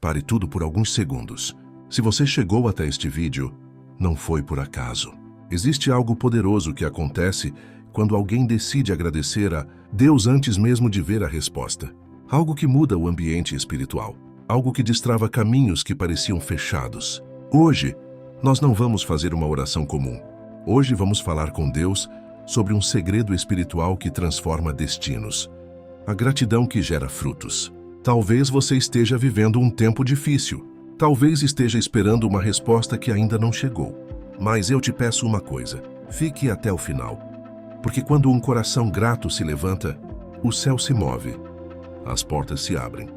Pare tudo por alguns segundos. Se você chegou até este vídeo, não foi por acaso. Existe algo poderoso que acontece quando alguém decide agradecer a Deus antes mesmo de ver a resposta. Algo que muda o ambiente espiritual. Algo que destrava caminhos que pareciam fechados. Hoje, nós não vamos fazer uma oração comum. Hoje vamos falar com Deus sobre um segredo espiritual que transforma destinos. A gratidão que gera frutos. Talvez você esteja vivendo um tempo difícil. Talvez esteja esperando uma resposta que ainda não chegou. Mas eu te peço uma coisa. Fique até o final. Porque quando um coração grato se levanta, o céu se move. As portas se abrem.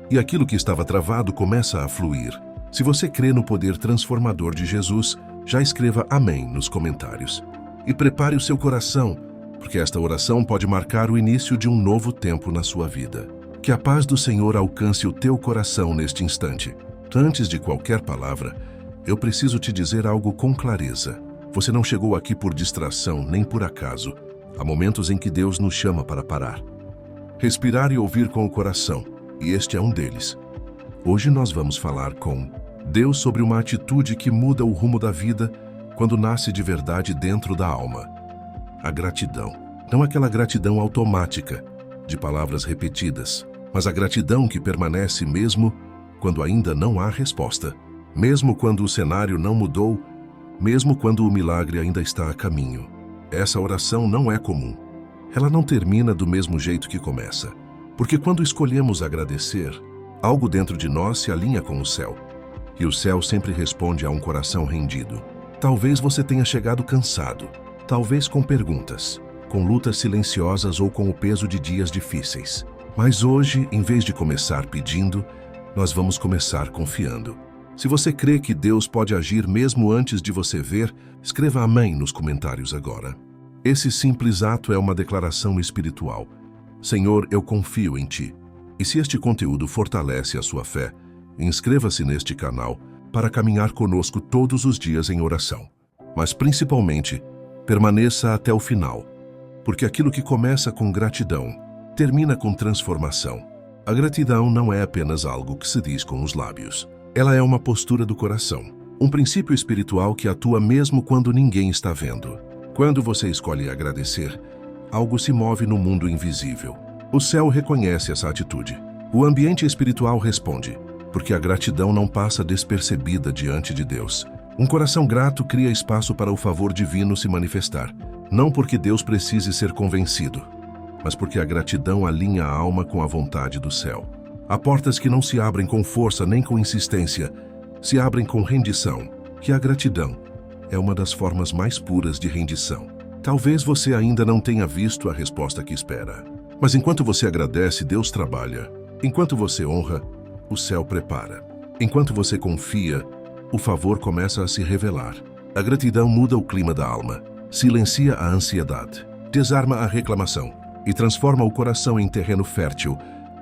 E aquilo que estava travado começa a fluir. Se você crê no poder transformador de Jesus, já escreva amém nos comentários. E prepare o seu coração, porque esta oração pode marcar o início de um novo tempo na sua vida. Que a paz do Senhor alcance o teu coração neste instante. Antes de qualquer palavra, eu preciso te dizer algo com clareza. Você não chegou aqui por distração nem por acaso. Há momentos em que Deus nos chama para parar. Respirar e ouvir com o coração, e este é um deles. Hoje nós vamos falar com Deus sobre uma atitude que muda o rumo da vida quando nasce de verdade dentro da alma. A gratidão. Não aquela gratidão automática, de palavras repetidas, mas a gratidão que permanece mesmo quando ainda não há resposta, mesmo quando o cenário não mudou, mesmo quando o milagre ainda está a caminho. Essa oração não é comum. Ela não termina do mesmo jeito que começa. Porque quando escolhemos agradecer, algo dentro de nós se alinha com o céu. E o céu sempre responde a um coração rendido. Talvez você tenha chegado cansado, talvez com perguntas, com lutas silenciosas ou com o peso de dias difíceis. Mas hoje, em vez de começar pedindo, nós vamos começar confiando. Se você crê que Deus pode agir mesmo antes de você ver, escreva amém nos comentários agora. Esse simples ato é uma declaração espiritual. Senhor, eu confio em Ti. E se este conteúdo fortalece a sua fé, inscreva-se neste canal para caminhar conosco todos os dias em oração. Mas principalmente, permaneça até o final, porque aquilo que começa com gratidão, termina com transformação. A gratidão não é apenas algo que se diz com os lábios. Ela é uma postura do coração, um princípio espiritual que atua mesmo quando ninguém está vendo. Quando você escolhe agradecer, algo se move no mundo invisível. O céu reconhece essa atitude. O ambiente espiritual responde, porque a gratidão não passa despercebida diante de Deus. Um coração grato cria espaço para o favor divino se manifestar, não porque Deus precise ser convencido, mas porque a gratidão alinha a alma com a vontade do céu. Há portas que não se abrem com força nem com insistência, se abrem com rendição, que a gratidão é uma das formas mais puras de rendição. Talvez você ainda não tenha visto a resposta que espera, mas enquanto você agradece, Deus trabalha. Enquanto você honra, o céu prepara. Enquanto você confia, o favor começa a se revelar. A gratidão muda o clima da alma, silencia a ansiedade, desarma a reclamação e transforma o coração em terreno fértil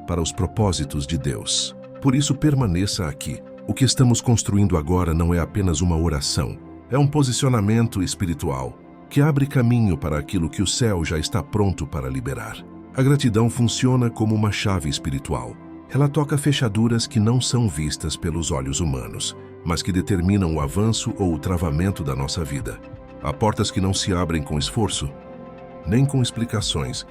para os propósitos de Deus. Por isso, permaneça aqui. O que estamos construindo agora não é apenas uma oração, é um posicionamento espiritual que abre caminho para aquilo que o céu já está pronto para liberar. A gratidão funciona como uma chave espiritual. Ela toca fechaduras que não são vistas pelos olhos humanos, mas que determinam o avanço ou o travamento da nossa vida. Há portas que não se abrem com esforço, nem com explicações,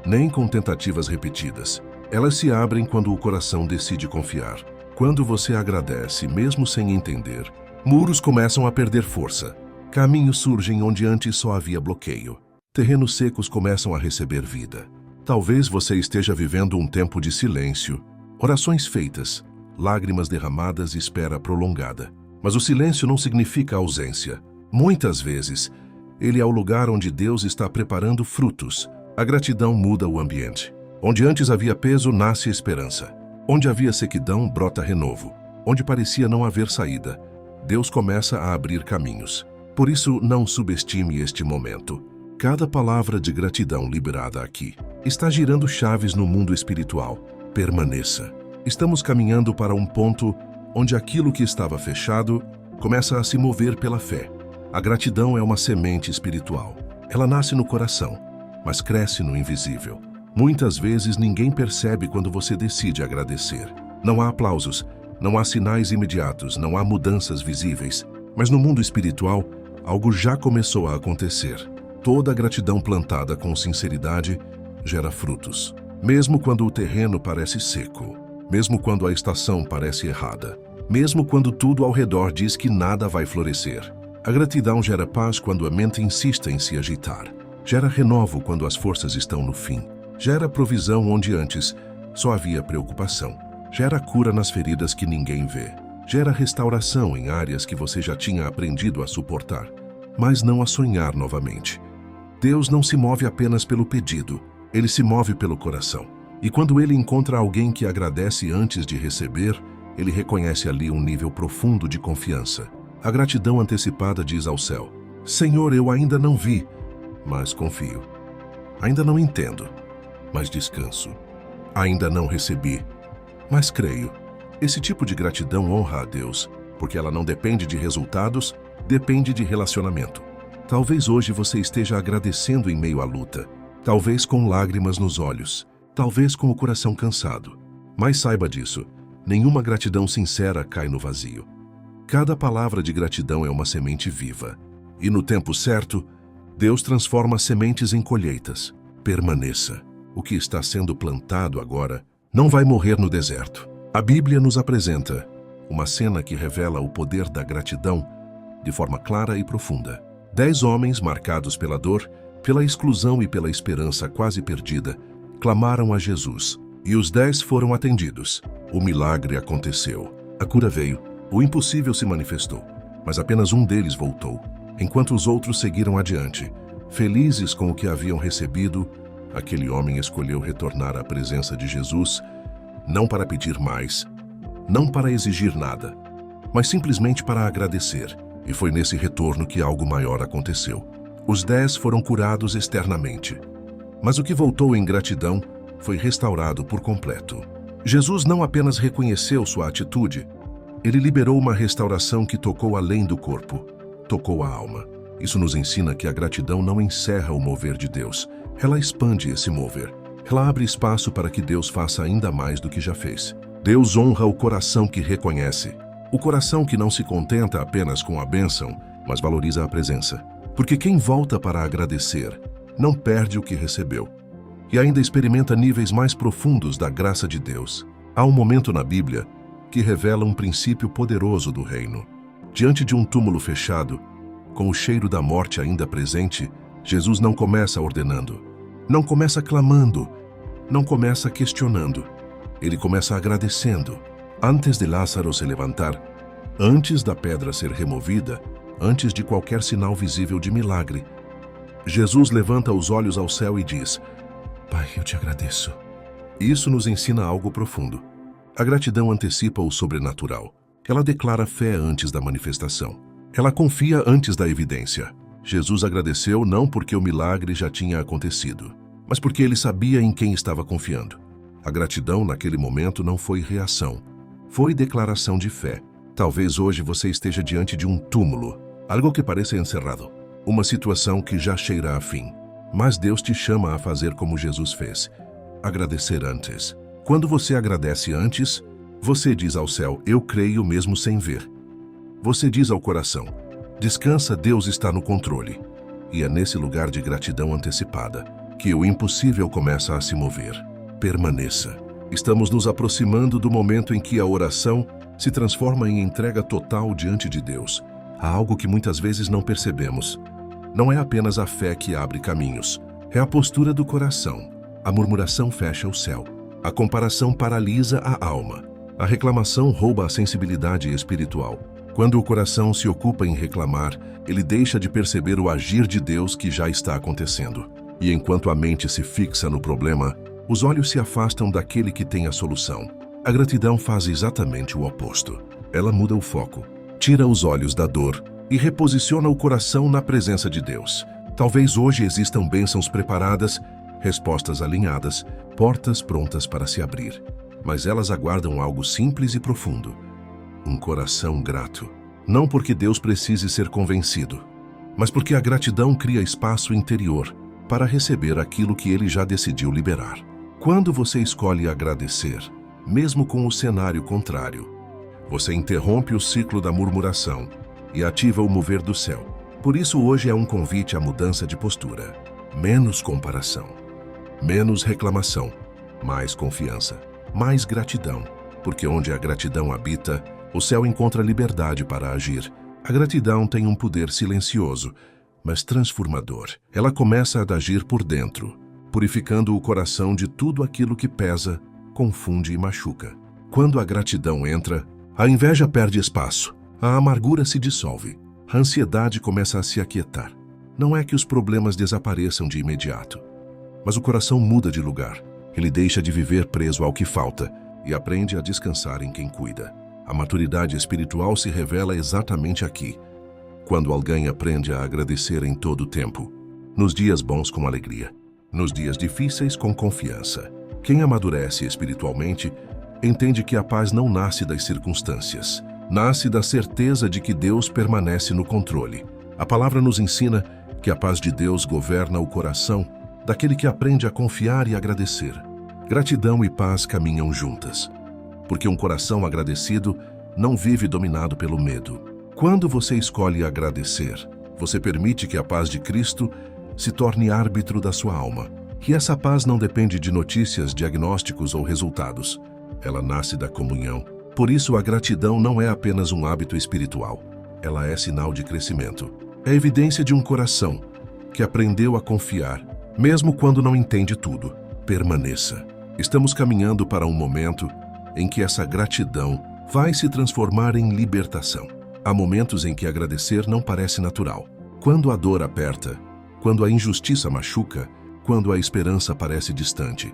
nem com tentativas repetidas. Elas se abrem quando o coração decide confiar. Quando você agradece, mesmo sem entender, muros começam a perder força. Caminhos surgem onde antes só havia bloqueio. Terrenos secos começam a receber vida. Talvez você esteja vivendo um tempo de silêncio, orações feitas, lágrimas derramadas e espera prolongada. Mas o silêncio não significa ausência. Muitas vezes, ele é o lugar onde Deus está preparando frutos. A gratidão muda o ambiente. Onde antes havia peso, nasce esperança. Onde havia sequidão, brota renovo. Onde parecia não haver saída, Deus começa a abrir caminhos. Por isso, não subestime este momento. Cada palavra de gratidão liberada aqui está girando chaves no mundo espiritual. Permaneça. Estamos caminhando para um ponto onde aquilo que estava fechado começa a se mover pela fé. A gratidão é uma semente espiritual. Ela nasce no coração, mas cresce no invisível. Muitas vezes ninguém percebe quando você decide agradecer. Não há aplausos, Não há sinais imediatos, não há mudanças visíveis. Mas no mundo espiritual, algo já começou a acontecer. Toda gratidão plantada com sinceridade gera frutos. Mesmo quando o terreno parece seco, mesmo quando a estação parece errada, mesmo quando tudo ao redor diz que nada vai florescer. A gratidão gera paz quando a mente insiste em se agitar. Gera renovo quando as forças estão no fim. Gera provisão onde antes só havia preocupação. Gera cura nas feridas que ninguém vê. Gera restauração em áreas que você já tinha aprendido a suportar, mas não a sonhar novamente. Deus não se move apenas pelo pedido, Ele se move pelo coração. E quando Ele encontra alguém que agradece antes de receber, Ele reconhece ali um nível profundo de confiança. A gratidão antecipada diz ao céu: Senhor, eu ainda não vi, mas confio. Ainda não entendo, mas descanso. Ainda não recebi, mas creio. Esse tipo de gratidão honra a Deus, porque ela não depende de resultados, depende de relacionamento. Talvez hoje você esteja agradecendo em meio à luta, talvez com lágrimas nos olhos, talvez com o coração cansado. Mas saiba disso, nenhuma gratidão sincera cai no vazio. Cada palavra de gratidão é uma semente viva. E no tempo certo, Deus transforma sementes em colheitas. Permaneça. O que está sendo plantado agora não vai morrer no deserto. A Bíblia nos apresenta uma cena que revela o poder da gratidão de forma clara e profunda. 10 homens marcados pela dor, pela exclusão e pela esperança quase perdida, clamaram a Jesus. E os 10 foram atendidos. O milagre aconteceu. A cura veio. O impossível se manifestou. Mas apenas um deles voltou, enquanto os outros seguiram adiante. Felizes com o que haviam recebido, aquele homem escolheu retornar à presença de Jesus, não para pedir mais, não para exigir nada, mas simplesmente para agradecer. E foi nesse retorno que algo maior aconteceu. Os 10 foram curados externamente, mas o que voltou em gratidão foi restaurado por completo. Jesus não apenas reconheceu sua atitude, ele liberou uma restauração que tocou além do corpo, tocou a alma. Isso nos ensina que a gratidão não encerra o mover de Deus, ela expande esse mover. Ela abre espaço para que Deus faça ainda mais do que já fez. Deus honra o coração que reconhece, o coração que não se contenta apenas com a bênção, mas valoriza a presença. Porque quem volta para agradecer não perde o que recebeu e ainda experimenta níveis mais profundos da graça de Deus. Há um momento na Bíblia que revela um princípio poderoso do reino. Diante de um túmulo fechado, com o cheiro da morte ainda presente, Jesus não começa ordenando, não começa clamando, não começa questionando. Ele começa agradecendo. Antes de Lázaro se levantar, antes da pedra ser removida, antes de qualquer sinal visível de milagre, Jesus levanta os olhos ao céu e diz: Pai, eu te agradeço. Isso nos ensina algo profundo. A gratidão antecipa o sobrenatural. Ela declara fé antes da manifestação. Ela confia antes da evidência. Jesus agradeceu não porque o milagre já tinha acontecido, mas porque ele sabia em quem estava confiando. A gratidão naquele momento não foi reação, foi declaração de fé. Talvez hoje você esteja diante de um túmulo, algo que pareça encerrado, uma situação que já cheira a fim. Mas Deus te chama a fazer como Jesus fez, agradecer antes. Quando você agradece antes, você diz ao céu: eu creio mesmo sem ver. Você diz ao coração: descansa, Deus está no controle. E é nesse lugar de gratidão antecipada que o impossível começa a se mover. Permaneça. Estamos nos aproximando do momento em que a oração se transforma em entrega total diante de Deus. Há algo que muitas vezes não percebemos. Não é apenas a fé que abre caminhos, é a postura do coração. A murmuração fecha o céu. A comparação paralisa a alma. A reclamação rouba a sensibilidade espiritual. Quando o coração se ocupa em reclamar, ele deixa de perceber o agir de Deus que já está acontecendo. E enquanto a mente se fixa no problema, os olhos se afastam daquele que tem a solução. A gratidão faz exatamente o oposto. Ela muda o foco, tira os olhos da dor e reposiciona o coração na presença de Deus. Talvez hoje existam bênçãos preparadas, respostas alinhadas, portas prontas para se abrir. Mas elas aguardam algo simples e profundo: um coração grato. Não porque Deus precise ser convencido, mas porque a gratidão cria espaço interior para receber aquilo que Ele já decidiu liberar. Quando você escolhe agradecer, mesmo com o cenário contrário, Você interrompe o ciclo da murmuração e ativa o mover do céu. Por isso hoje é um convite à mudança de postura. Menos comparação, menos reclamação, mais confiança, mais gratidão. Porque onde a gratidão habita, o céu encontra liberdade para agir. A gratidão tem um poder silencioso, mas transformador. Ela começa a agir por dentro, purificando o coração de tudo aquilo que pesa, confunde e machuca. Quando a gratidão entra, a inveja perde espaço, a amargura se dissolve, a ansiedade começa a se aquietar. Não é que os problemas desapareçam de imediato, mas o coração muda de lugar. Ele deixa de viver preso ao que falta e aprende a descansar em quem cuida. A maturidade espiritual se revela exatamente aqui, quando alguém aprende a agradecer em todo o tempo, nos dias bons com alegria, nos dias difíceis com confiança. Quem amadurece espiritualmente entende que a paz não nasce das circunstâncias, nasce da certeza de que Deus permanece no controle. A palavra nos ensina que a paz de Deus governa o coração daquele que aprende a confiar e agradecer. Gratidão e paz caminham juntas, porque um coração agradecido não vive dominado pelo medo. Quando você escolhe agradecer, você permite que a paz de Cristo se torne árbitro da sua alma. E essa paz não depende de notícias, diagnósticos ou resultados. Ela nasce da comunhão. Por isso, a gratidão não é apenas um hábito espiritual. Ela é sinal de crescimento. É evidência de um coração que aprendeu a confiar, mesmo quando não entende tudo. Permaneça. Estamos caminhando para um momento em que essa gratidão vai se transformar em libertação. Há momentos em que agradecer não parece natural. Quando a dor aperta, quando a injustiça machuca, quando a esperança parece distante,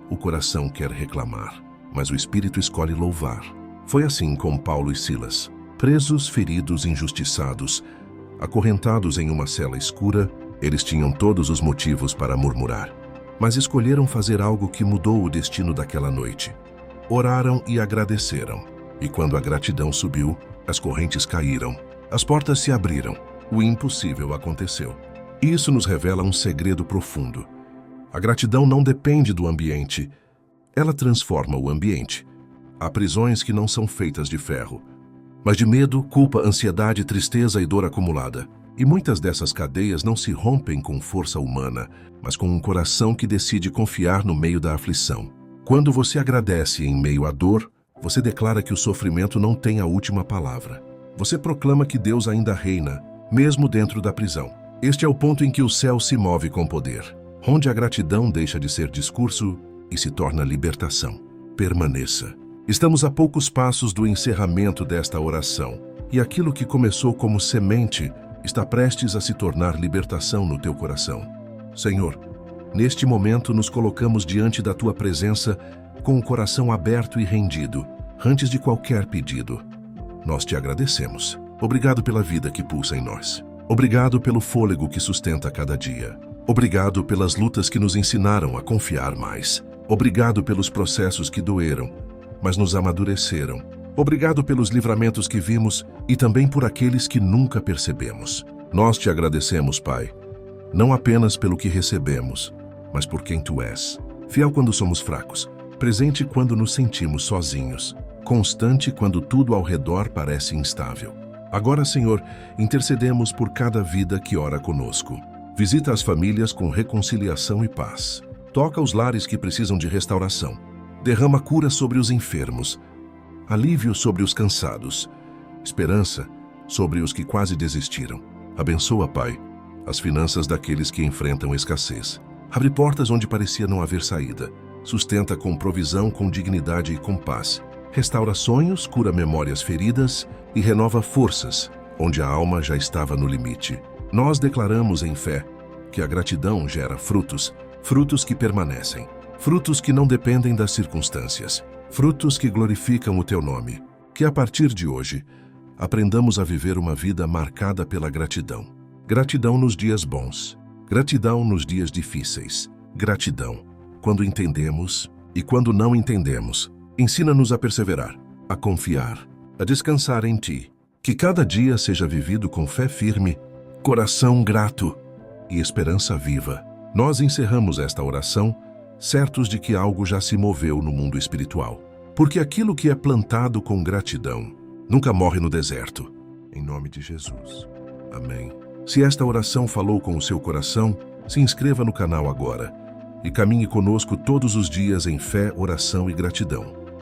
o coração quer reclamar, mas o espírito escolhe louvar. Foi assim com Paulo e Silas. Presos, feridos, injustiçados, acorrentados em uma cela escura, eles tinham todos os motivos para murmurar. Mas escolheram fazer algo que mudou o destino daquela noite. Oraram e agradeceram. E quando a gratidão subiu, as correntes caíram, as portas se abriram, o impossível aconteceu. Isso nos revela um segredo profundo. A gratidão não depende do ambiente, ela transforma o ambiente. Há prisões que não são feitas de ferro, mas de medo, culpa, ansiedade, tristeza e dor acumulada. E muitas dessas cadeias não se rompem com força humana, mas com um coração que decide confiar no meio da aflição. Quando você agradece em meio à dor, você declara que o sofrimento não tem a última palavra. Você proclama que Deus ainda reina, mesmo dentro da prisão. Este é o ponto em que o céu se move com poder, onde a gratidão deixa de ser discurso e se torna libertação. Permaneça. Estamos a poucos passos do encerramento desta oração, e aquilo que começou como semente está prestes a se tornar libertação no teu coração. Senhor, neste momento nos colocamos diante da tua presença com o coração aberto e rendido, antes de qualquer pedido. Nós te agradecemos. Obrigado pela vida que pulsa em nós. Obrigado pelo fôlego que sustenta cada dia. Obrigado pelas lutas que nos ensinaram a confiar mais. Obrigado pelos processos que doeram, mas nos amadureceram. Obrigado pelos livramentos que vimos e também por aqueles que nunca percebemos. Nós te agradecemos, Pai, não apenas pelo que recebemos, mas por quem Tu és. Fiel quando somos fracos, presente quando nos sentimos sozinhos, constante quando tudo ao redor parece instável. Agora, Senhor, intercedemos por cada vida que ora conosco. Visita as famílias com reconciliação e paz. Toca os lares que precisam de restauração. Derrama cura sobre os enfermos, alívio sobre os cansados, esperança sobre os que quase desistiram. Abençoa, Pai, as finanças daqueles que enfrentam escassez. Abre portas onde parecia não haver saída. Sustenta com provisão, com dignidade e com paz. Restaura sonhos, cura memórias feridas e renova forças, onde a alma já estava no limite. Nós declaramos em fé que a gratidão gera frutos, frutos que permanecem, frutos que não dependem das circunstâncias, frutos que glorificam o Teu nome. Que a partir de hoje, aprendamos a viver uma vida marcada pela gratidão. Gratidão nos dias bons, gratidão nos dias difíceis, gratidão quando entendemos e quando não entendemos. Ensina-nos a perseverar, a confiar, a descansar em Ti. Que cada dia seja vivido com fé firme, coração grato e esperança viva. Nós encerramos esta oração certos de que algo já se moveu no mundo espiritual. Porque aquilo que é plantado com gratidão nunca morre no deserto. Em nome de Jesus. Amém. Se esta oração falou com o seu coração, se inscreva no canal agora e caminhe conosco todos os dias em fé, oração e gratidão.